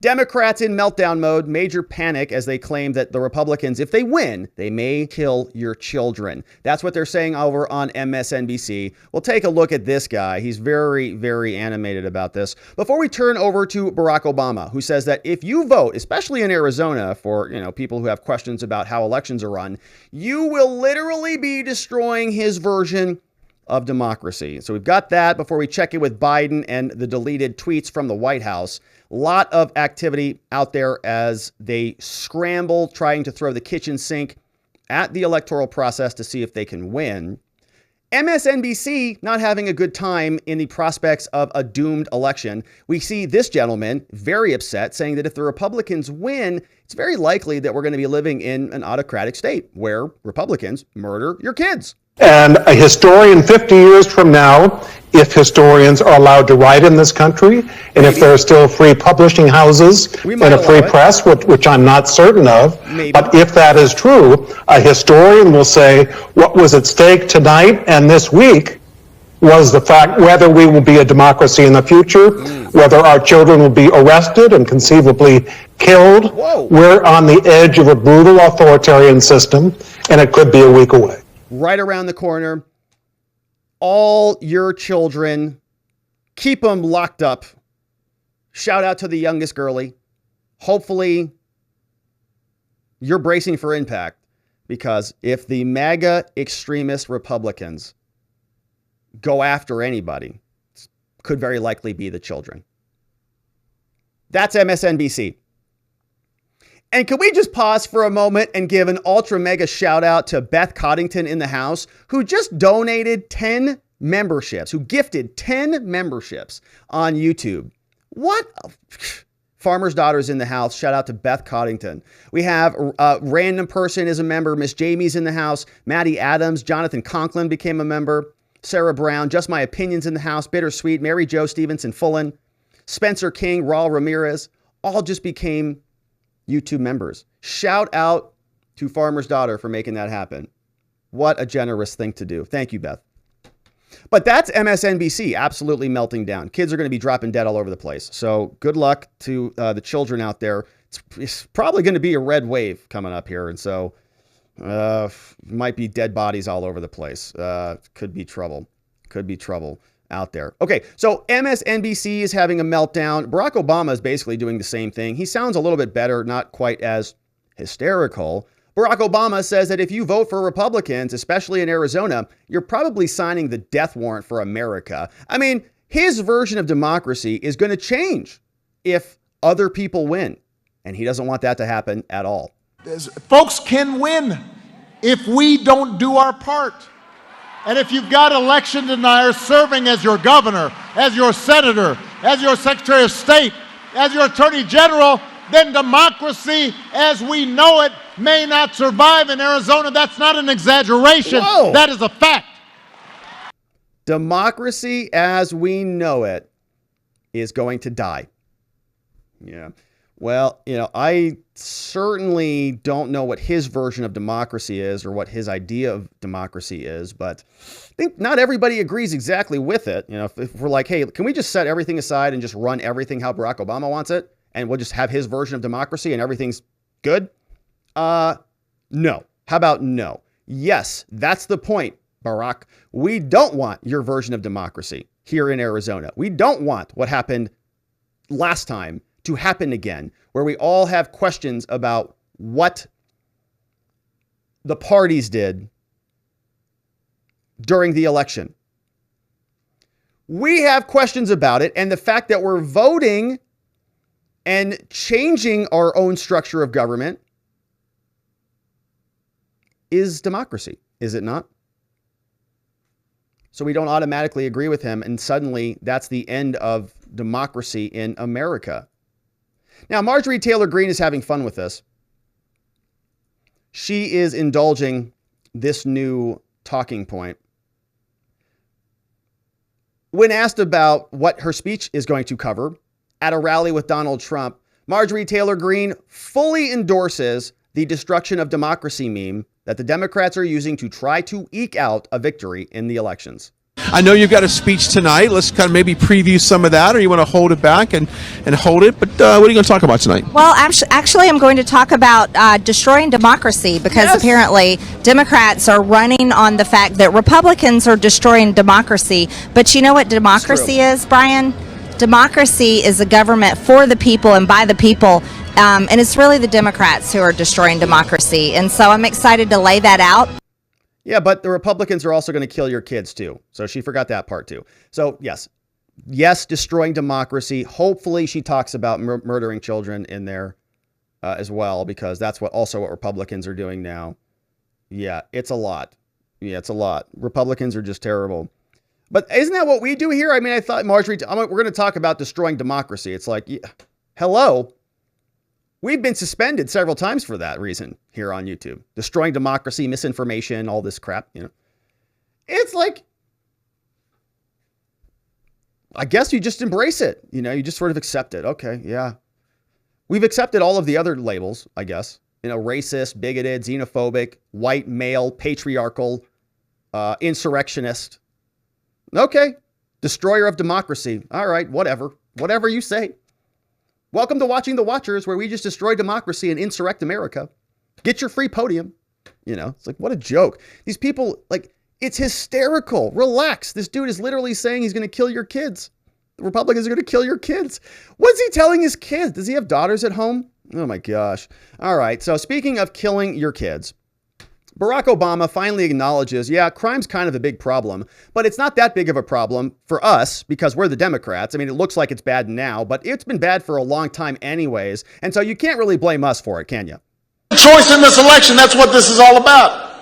Democrats in meltdown mode, major panic as they claim that the Republicans, if they win, they may kill your children. That's what they're saying over on MSNBC. We'll take a look at this guy. He's very, very animated about this. Before we turn over to Barack Obama, who says that if you vote, especially in Arizona, for people who have questions about how elections are run, you will literally be destroying his version of democracy. So we've got that before we check in with Biden and the deleted tweets from the White House. A lot of activity out there as they scramble trying to throw the kitchen sink at the electoral process to see if they can win. MSNBC not having a good time in the prospects of a doomed election. We see this gentleman very upset, saying that if the Republicans win, it's very likely that we're going to be living in an autocratic state where Republicans murder your kids. And a historian 50 years from now, if historians are allowed to write in this country, and if there are still free publishing houses and a free press, which I'm not certain of, but if that is true, a historian will say what was at stake tonight and this week was the fact whether we will be a democracy in the future, whether our children will be arrested and conceivably killed. Whoa. We're on the edge of a brutal authoritarian system, and it could be a week away. Right around the corner. All your children, keep them locked up. Shout out to the youngest girlie. Hopefully, you're bracing for impact, because if the MAGA extremist Republicans go after anybody, it could very likely be the children. That's MSNBC. And can we just pause for a moment and give an ultra mega shout out to Beth Coddington in the house, who just donated 10 memberships, who gifted 10 memberships on YouTube. What? Farmer's Daughters in the house. Shout out to Beth Coddington. We have a random person is a member. Miss Jamie's in the house. Maddie Adams. Jonathan Conklin became a member. Sarah Brown. Just My Opinions in the house. Bittersweet. Mary Jo Stevenson Fullen. Spencer King. Raul Ramirez. All just became YouTube members. Shout out to Farmer's Daughter for making that happen. What a generous thing to do. Thank you, Beth. But that's MSNBC absolutely melting down. Kids are going to be dropping dead all over the place. So good luck to the children out there. It's probably going to be a red wave coming up here. And so might be dead bodies all over the place. Could be trouble. Could be trouble out there. Okay, so MSNBC is having a meltdown. Barack Obama is basically doing the same thing. He sounds a little bit better, not quite as hysterical. Barack Obama says that if you vote for Republicans, especially in Arizona, you're probably signing the death warrant for America. I mean, his version of democracy is going to change if other people win, and he doesn't want that to happen at all. Folks can win if we don't do our part. And if you've got election deniers serving as your governor, as your senator, as your secretary of state, as your attorney general, then democracy as we know it may not survive in Arizona. That's not an exaggeration. Whoa. That is a fact. Democracy as we know it is going to die. Yeah. Well, I certainly don't know what his version of democracy is or what his idea of democracy is, but I think not everybody agrees exactly with it. If we're like, hey, can we just set everything aside and just run everything how Barack Obama wants it? And we'll just have his version of democracy and everything's good? No. How about no? Yes, that's the point, Barack. We don't want your version of democracy here in Arizona. We don't want what happened last time to happen again, where we all have questions about what the parties did during the election. We have questions about it, and the fact that we're voting and changing our own structure of government is democracy, is it not? So we don't automatically agree with him, and suddenly that's the end of democracy in America. Now, Marjorie Taylor Greene is having fun with this. She is indulging this new talking point. When asked about what her speech is going to cover at a rally with Donald Trump, Marjorie Taylor Greene fully endorses the destruction of democracy meme that the Democrats are using to try to eke out a victory in the elections. I know you've got a speech tonight. Let's kind of maybe preview some of that, or you want to hold it back and hold it. But what are you going to talk about tonight? Well, actually, I'm going to talk about destroying democracy because apparently Democrats are running on the fact that Republicans are destroying democracy. But you know what democracy is, Brian? Democracy is a government for the people and by the people. And it's really the Democrats who are destroying democracy. And so I'm excited to lay that out. Yeah, but the Republicans are also going to kill your kids, too. So she forgot that part, too. So, yes, destroying democracy. Hopefully she talks about murdering children in there as well, because that's what Republicans are doing now. Yeah, it's a lot. Republicans are just terrible. But isn't that what we do here? I mean, I thought, Marjorie, we're going to talk about destroying democracy. It's like, hello. We've been suspended several times for that reason here on YouTube. Destroying democracy, misinformation, all this crap, It's like, I guess you just embrace it. You just sort of accept it. Okay, yeah. We've accepted all of the other labels, I guess. Racist, bigoted, xenophobic, white male, patriarchal, insurrectionist. Okay. Destroyer of democracy. All right, whatever. Whatever you say. Welcome to Watching the Watchers, where we just destroy democracy and insurrect America. Get your free podium. It's like, what a joke. These people, it's hysterical. Relax. This dude is literally saying he's going to kill your kids. The Republicans are going to kill your kids. What's he telling his kids? Does he have daughters at home? Oh my gosh. All right. So speaking of killing your kids, Barack Obama finally acknowledges, crime's kind of a big problem, but it's not that big of a problem for us because we're the Democrats. I mean, it looks like it's bad now, but it's been bad for a long time anyways. And so you can't really blame us for it, can you? Choice in this election, that's what this is all about.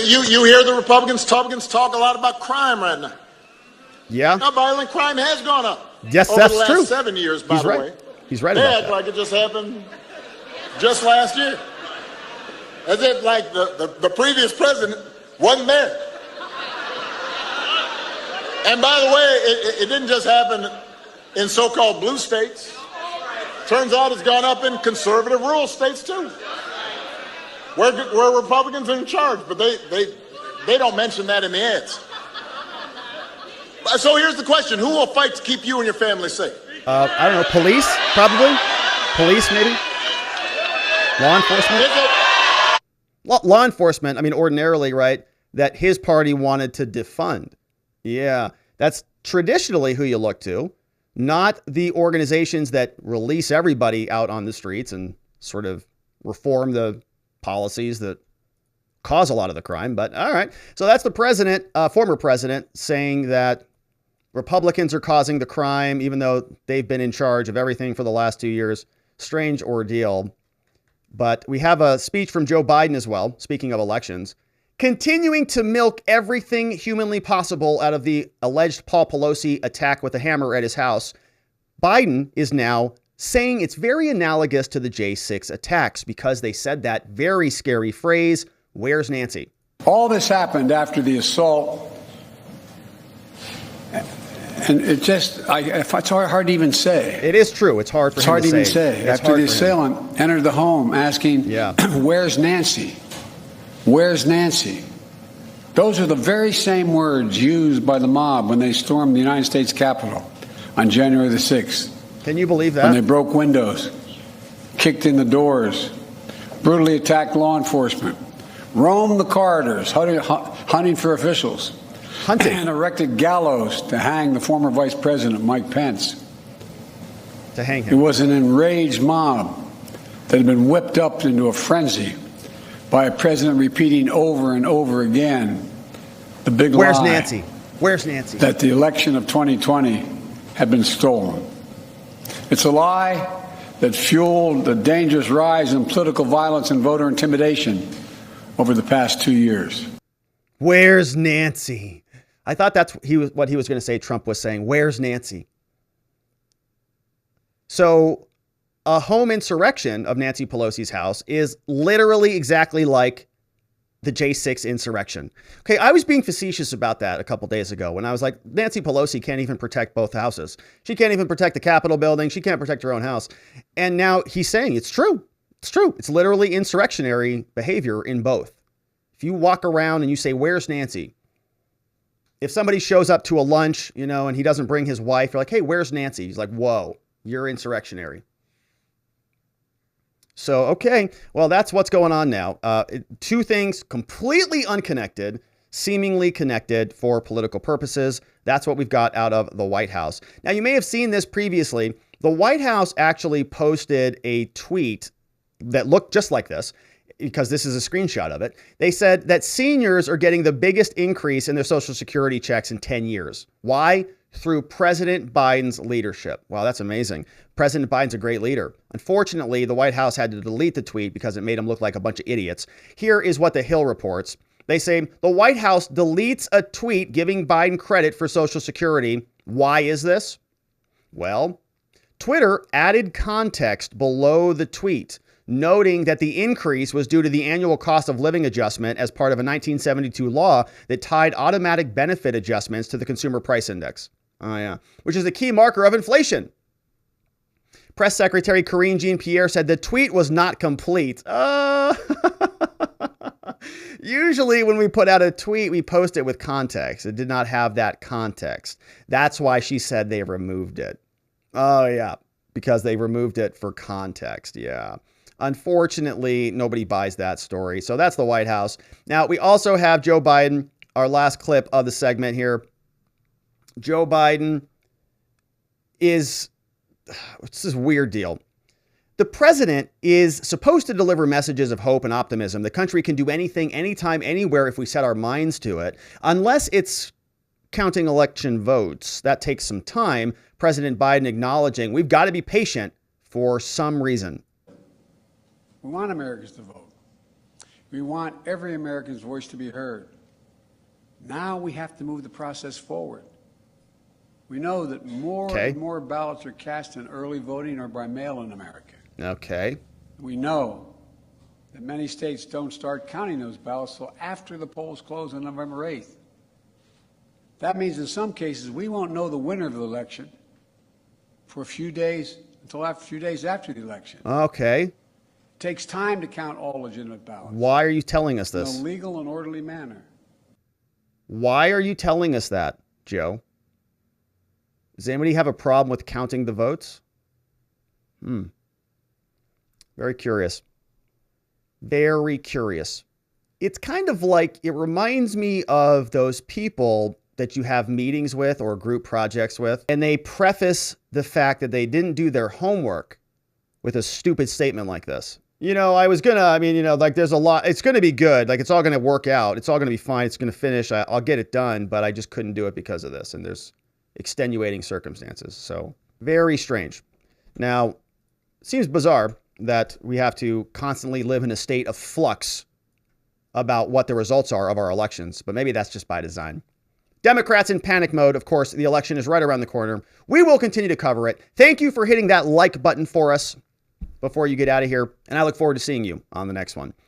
You hear the Republicans talk a lot about crime right now. Yeah. Now, violent crime has gone up. Yes, over that's the last true. 7 years, by the way. He's right they about act that. like it just happened just last year. As if like the previous president wasn't there. And by the way, it didn't just happen in so-called blue states. Turns out it's gone up in conservative rural states too, where Republicans are in charge, but they don't mention that in the ads. So here's the question: who will fight to keep you and your family safe? I don't know. Police, probably. Police, maybe. Law enforcement. Law enforcement. I mean, ordinarily, right? That his party wanted to defund. Yeah, that's traditionally who you look to. Not the organizations that release everybody out on the streets and sort of reform the policies that cause a lot of the crime. But all right. So that's the president, former president, saying that Republicans are causing the crime, even though they've been in charge of everything for the last 2 years. Strange ordeal. But we have a speech from Joe Biden as well, speaking of elections, continuing to milk everything humanly possible out of the alleged Paul Pelosi attack with a hammer at his house. Biden is now saying it's very analogous to the J6 attacks because they said that very scary phrase, "Where's Nancy?" All this happened after the assault. And it just, it's hard to even say. It is true. It's hard for him to say. It's hard to even say. After the assailant entered the home asking, "Where's Nancy? Where's Nancy?" Those are the very same words used by the mob when they stormed the United States Capitol on January the 6th. Can you believe that? When they broke windows, kicked in the doors, brutally attacked law enforcement, roamed the corridors, hunting for officials. And erected gallows to hang the former Vice President, Mike Pence. To hang him. It was an enraged mob that had been whipped up into a frenzy by a president repeating over and over again the big lie. Where's Nancy? Where's Nancy? That the election of 2020 had been stolen. It's a lie that fueled the dangerous rise in political violence and voter intimidation over the past 2 years. Where's Nancy? I thought that's what he was going to say. Trump was saying, "Where's Nancy?" So a home insurrection of Nancy Pelosi's house is literally exactly like the J6 insurrection. Okay, I was being facetious about that a couple days ago when I was like, Nancy Pelosi can't even protect both houses. She can't even protect the Capitol building. She can't protect her own house. And now he's saying it's true. It's true. It's literally insurrectionary behavior in both. If you walk around and you say, "Where's Nancy?" If somebody shows up to a lunch, and he doesn't bring his wife, you're like, hey, where's Nancy? He's like, whoa, you're insurrectionary. So, okay, well, that's what's going on now. Two things completely unconnected, seemingly connected for political purposes. That's what we've got out of the White House. Now, you may have seen this previously. The White House actually posted a tweet that looked just like this, because this is a screenshot of it. They said that seniors are getting the biggest increase in their Social Security checks in 10 years. Why? Through President Biden's leadership. Wow, that's amazing. President Biden's a great leader. Unfortunately, the White House had to delete the tweet because it made them look like a bunch of idiots. Here is what The Hill reports. They say the White House deletes a tweet giving Biden credit for Social Security. Why is this? Well, Twitter added context below the tweet, noting that the increase was due to the annual cost of living adjustment as part of a 1972 law that tied automatic benefit adjustments to the consumer price index. Oh, yeah. Which is a key marker of inflation. Press Secretary Karine Jean-Pierre said the tweet was not complete. Usually when we put out a tweet, we post it with context. It did not have that context. That's why she said they removed it. Oh, yeah. Because they removed it for context. Yeah. Unfortunately, nobody buys that story. So that's the White House. Now, we also have Joe Biden, our last clip of the segment here. Joe Biden is, it's this weird deal. The president is supposed to deliver messages of hope and optimism. The country can do anything, anytime, anywhere if we set our minds to it, unless it's counting election votes. That takes some time. President Biden acknowledging we've got to be patient for some reason. We want Americans to vote. We want every American's voice to be heard. Now we have to move the process forward. We know that more and more ballots are cast in early voting or by mail in America. Okay. We know that many states don't start counting those ballots until after the polls close on November 8th. That means in some cases we won't know the winner of the election for a few days, until a few days after the election. Okay. It takes time to count all legitimate ballots. Why are you telling us this? In a legal and orderly manner. Why are you telling us that, Joe? Does anybody have a problem with counting the votes? Very curious. Very curious. It's kind of like, it reminds me of those people that you have meetings with or group projects with, and they preface the fact that they didn't do their homework with a stupid statement like this. There's a lot, it's going to be good. Like, it's all going to work out. It's all going to be fine. It's going to finish. I'll get it done, but I just couldn't do it because of this. And there's extenuating circumstances. So very strange. Now, it seems bizarre that we have to constantly live in a state of flux about what the results are of our elections, but maybe that's just by design. Democrats in panic mode. Of course, the election is right around the corner. We will continue to cover it. Thank you for hitting that like button for us before you get out of here, and I look forward to seeing you on the next one.